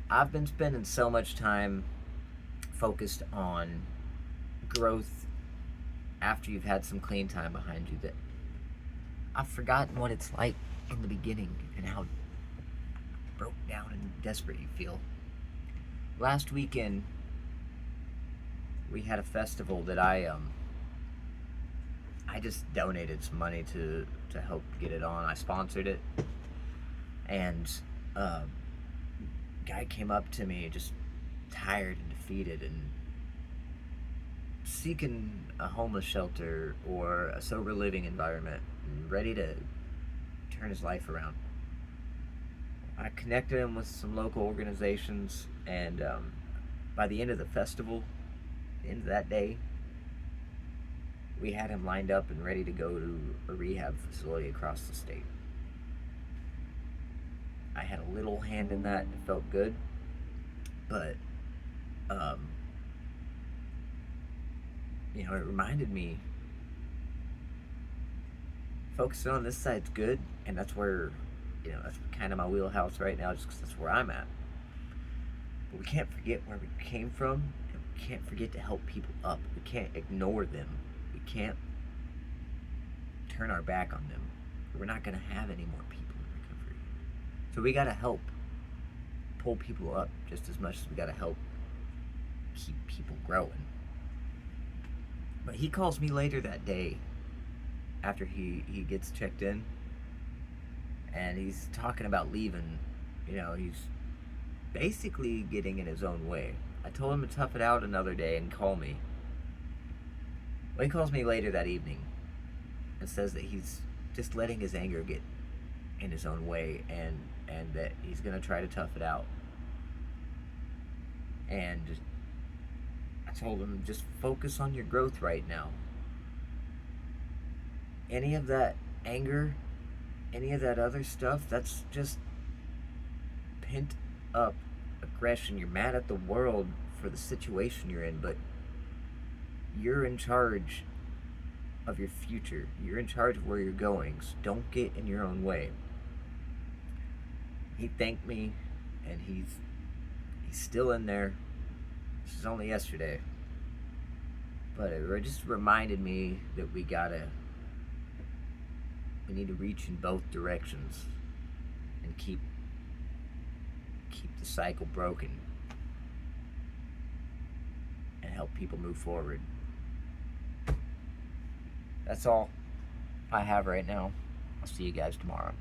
I've been spending so much time focused on growth after you've had some clean time behind you that I've forgotten what it's like in the beginning and how broke down and desperate you feel. Last weekend, we had a festival that I just donated some money to help get it on. I sponsored it, and a guy came up to me just tired and defeated and seeking a homeless shelter or a sober living environment and ready to turn his life around. I connected him with some local organizations, and by the end of the festival, the end of that day, we had him lined up and ready to go to a rehab facility across the state. I had a little hand in that. It felt good, but um, it reminded me focusing on this side's good, and that's where, that's kind of my wheelhouse right now, just because that's where I'm at. But we can't forget where we came from, and we can't forget to help people up. We can't ignore them. We can't turn our back on them. We're not going to have any more people in recovery. So we got to help pull people up just as much as we got to help keep people growing. But he calls me later that day after he gets checked in, and he's talking about leaving. He's basically getting in his own way. I told him to tough it out another day and call me. Well, he calls me later that evening and says that he's just letting his anger get in his own way, and that he's going to try to tough it out. And I told him, just focus on your growth right now. Any of that anger, any of that other stuff, that's just pent up aggression. You're mad at the world for the situation you're in, but you're in charge of your future. You're in charge of where you're going, so don't get in your own way. He thanked me, and he's still in there. This is only yesterday, but it just reminded me that we need to reach in both directions and keep the cycle broken and help people move forward. That's all I have right now. I'll see you guys tomorrow.